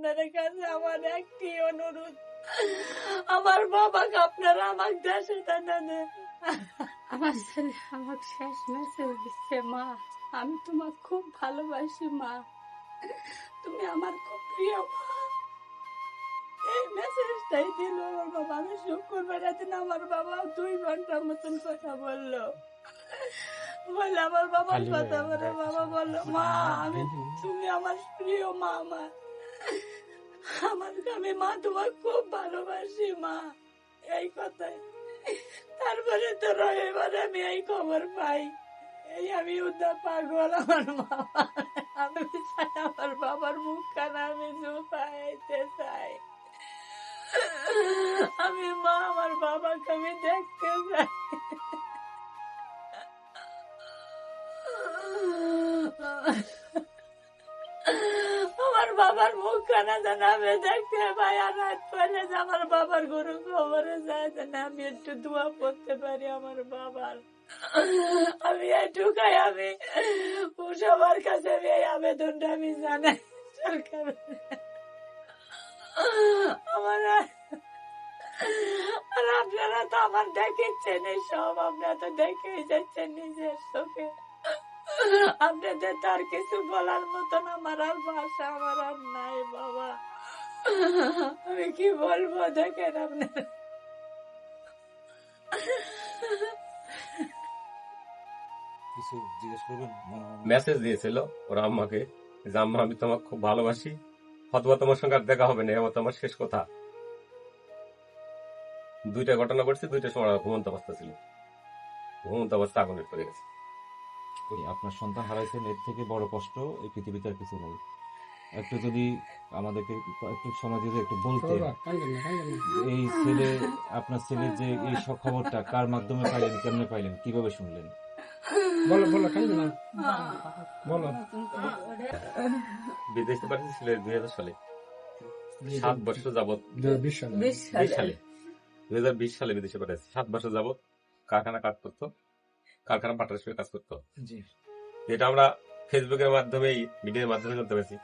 আপনাদের কাছে আমার একটি অনুরোধ, আমার বাবাকে আপনারা আমার দেশে টানানে। আমার ছেলে আমাকে শেষ মেসেজ দিচ্ছে, মা আমি তোমাকে খুব ভালোবাসি মা, তুমি আমার খুব প্রিয় মা। এই মেসেজটাই দিল আমার বাবা। আমি শুক্রবার দিন আমার বাবা 2 ঘন্টার মতন কথা বললো। বলে আমার বাবার কথা বলে বাবা বললো, মা আমি তুমি আমার প্রিয় মা, আমি মা তোমাকে খুব ভালোবাসি মা, এই কথাই। তারপরে তো রবিবার আমি এই খবর পাই, এই আমি উদ্ধার পাগল আমার বাবা। আমি চাই আমার বাবার মুখখানা আমি জুপাইতে চাই। আমি মা আমার বাবাকে আমি দেখতে চাই। আমার বাবার মুখখানা যেন আমি দেখতে পাই, আর রাত পরে যে আমার বাবার গরু খবরে যায় যেন আমি একটু দোয়া করতে পারি আমার বাবার। আমি এটুকাই আমি সবার কাছে আমি এই আবেদনটা আমি জানাই সরকার। আমার আর আপনারা তো আমার দেখেছেন, এই সব আপনারা তো দেখেই যাচ্ছেন নিজের চোখে। আপনাদের তো আর কিছু বলার মতন আমার আর ভাষা আমার আর নাই বাবা। আমি কি বলবো দেখেন আপনারা। কিছু জিজ্ঞেস করবেন? মেসেজ দিয়েছিল ওরা আম্মাকে যে আম্মা আমি তোমাকে খুব ভালোবাসি, হয়তো তোমার সঙ্গে আর দেখা হবে না, এবার তোমার শেষ কথা। 2টা ঘটনা ঘটছে, 2টার সময় ঘুমন্ত অবস্থা ছিল, ঘুমন্ত অবস্থা আগুনে পড়ে গেছে। আপনার সন্তান হারাইছেন, এর থেকে বড় কষ্ট এই পৃথিবীতে আর কিছু নেই। একটু যদি আমাদেরকে একটু সময় যদি একটু বলতে, এই ছেলে আপনার ছেলে যে এই সব খবরটা কার মাধ্যমে পাইলেন, কেমনে পাইলেন, কিভাবে শুনলেন? বলো বলো কান্দে না বলো। বিদেশে পাঠিয়েছিল ছিল 2000 সালে, 7 বছর যাবৎ। 2020 সালে 2020 সালে বিদেশে পাঠিয়েছে। 7 বছর যাবৎ কারখানা কাজ করতো, কারখানা পাটার হিসেবে কাজ করতো। জি, এটা আমরা ফেসবুকের মাধ্যমেই, মিডিয়ার মাধ্যমে জানতে পারছি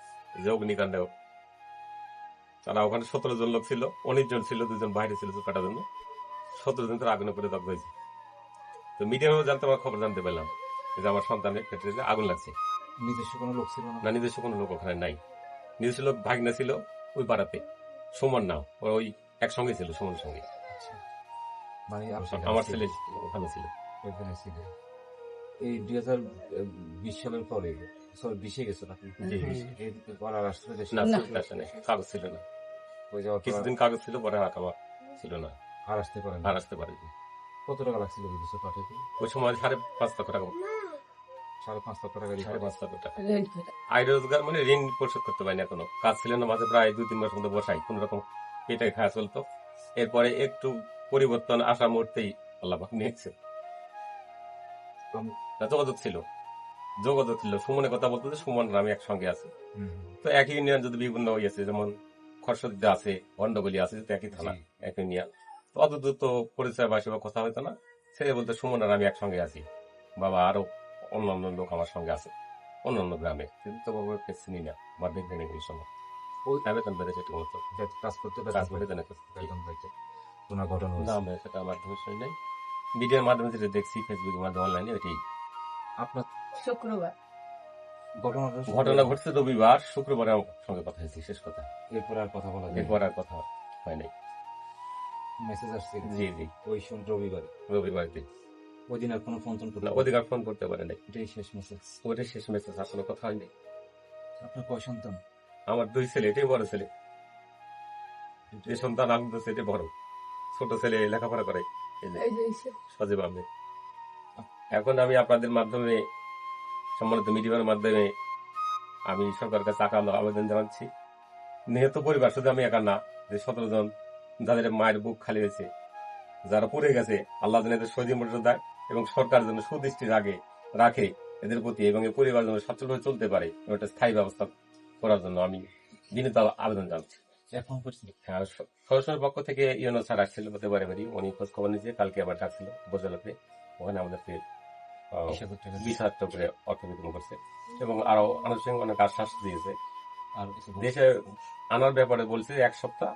যে অগ্নিকাণ্ডেও তারা ওখানে 17 জন লোক ছিল, 19 জন ছিল, 2 জন বাইরে ছিল কাটার জন্য, 17 জন তারা আগুনে পড়ে দগ্ধ হয়েছে। তো মিডিয়ার জানতে আমার খবর জানতে পারলাম যে আমার সন্তানের ক্ষেত্রে যে আগুন লাগছে। নিজস্ব কোনো লোক ছিল না, নিজস্ব কোনো লোক ওখানে নাই। নিজস্ব লোক ভাগনা ছিল ওই পাড়াতে, সুমন নাও, ওই একসঙ্গে ছিল সুমনের সঙ্গে। মানে আমার ছেলে ওখানে ছিল। ওইখানে ছিল। এই 2020 সালের পরে, সরি 20-এ গেছে নাকি? জি, এরপর আর আসলে দেশে না, আসে নাই, কাগজ ছিল না। হয়ে যাওয়ার পর কিছুদিন কাগজ ছিল, পরে আর খাবার ছিল না, আর আসতে পারেন? আর আসতে পারেনি। কত টাকা লাগছিল বিদেশে পাঠাতে? ওই সময় 5.5 লক্ষ টাকা, 5.5 লক্ষ টাকা দিয়ে 5.5 লক্ষ টাকা। আয় রোজগার মানে ঋণ পরিশোধ করতে পারিনি এখনো, কাজ ছিল না, মাঝে প্রায় 2-3 মাস মধ্যে বসাই কোন রকম পেটে খাওয়া চলতো। এরপরে একটু পরিবর্তন আসা মুহূর্তেই আল্লাহ পাক নিয়েছে। যোগাযোগ ছিল, সুমনের কথা বলতো যে সুমন আমি একসঙ্গে আছি। তো একই ইউনিয়ন যদি বিভিন্ন হয়েছে, যেমন খরসদিতে আছে, গন্ডগলি আছে, একই থানা, একই ইউনিয়ন। তো অত দূর তো পরিচয় বা সেবা কথা হইতো না। সে বলতে সুমন আর আমি একসঙ্গে আছি, বাবা আরো অন্যান্য লোক আমার সঙ্গে আছে অন্যান্য গ্রামে, কিন্তু বাবাকে চিনি না বা দেখবেন এই সময় ওই আবেদন পেয়েছে ঠিক মতো কাজ করতে কাজ করে দেন কোনো ঘটনা না, আমি সেটা মাধ্যমে শুনি নাই, মিডিয়ার মাধ্যমে যেটা দেখছি, ফেসবুকের মাধ্যমে, অনলাইনে, ওইটাই। আপনার শুক্রবার ঘটনা ঘটছে রবিবার, শুক্রবারে আমার সঙ্গে কথা হয়েছে, শেষ কথা। এরপর আর কথা বলা যায়? এরপর আর কথা হয় নাই। মেসেজ আসছে? জি জি, ওই রবিবারে। রবিবারতে ওই দিন আর কোনো ফোন টোন না, অধিকার ফোন করতে পারে নাই। এটাই শেষ মেসেজ? ওইটাই শেষ মেসেজ, আর কোনো কথা হয়নি। আপনার কয় সন্তান? আমার 2 ছেলে, এটাই বড় ছেলে। যে সন্তান আমি তো সেটাই বড়, ছোট ছেলে লেখাপড়া করে সজীব আহমেদ। এখন আমি আপনাদের মাধ্যমে, সম্মানিত মিডিয়ার মাধ্যমে, আমি সরকারের কাছে আবেদন জানাচ্ছি, নিহত পরিবার শুধু আমি একা না, যে 17 জন যাদের মায়ের বুক খালি হয়েছে, যারা পড়ে গেছে, আল্লাহ যেন এদের সহ্য মর্যাদা দেয় এবং সরকার যেন সুদৃষ্টি রাখে এদের প্রতি, এবং এই পরিবার যেন সচ্ছলভাবে চলতে পারে, একটা স্থায়ী ব্যবস্থা করার জন্য আমি বিনীত আবেদন জানাচ্ছি। এখন হ্যাঁ, সরকারের পক্ষ থেকে ইউনো স্যার আসছিল হতে পারে বাড়ি, উনি খোঁজ খবর নিয়েছে, কালকে আবার ডাকছিল উপজেলাতে, ওখানে আমাদেরকে 20,000 টাকা করে অর্থ বিতরণ করছে এবং আরো আনুষ্ঠানিক অনেক আশ্বাস দিয়েছে। আর কিছু বলছেন? দেশে আনার ব্যাপারে বলছে 1 সপ্তাহ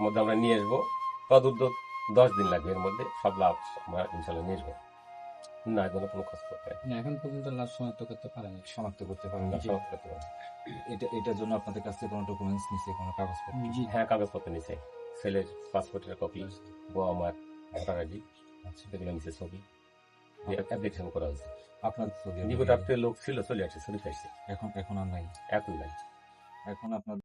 মধ্যে আমরা নিয়ে আসবো, তদুর্ধ 10 দিন লাগবে, এর মধ্যে সব লাভ আমরা ইনশাল্লাহ নিয়ে আসবো। না এখনো কোনো খোঁজ খবর পাইনি। না, এখন পর্যন্ত লাশ শনাক্ত করতে পারেনি। শনাক্ত করতে পারেন না, না? শনাক্ত করতে পারিনি। এটার জন্য আপনাদের কাছ থেকে কোনো ডকুমেন্টস নিছে, কোনো কাগজপত্র? জি। হ্যাঁ, কাগজপত্র নিছে, ছেলের পাসপোর্টের কপি, বাবা মার ভোটার আইডি, আচ্ছা, এগুলো নিচে ছবি অ্যাপ্লিকেশন করা হয়েছে। আপনার নিকট আত্মীয় লোক ছিল, চলে আসছে, ছবি খাইছে, এখন আর নাই? এখন নাই। এখন আপনার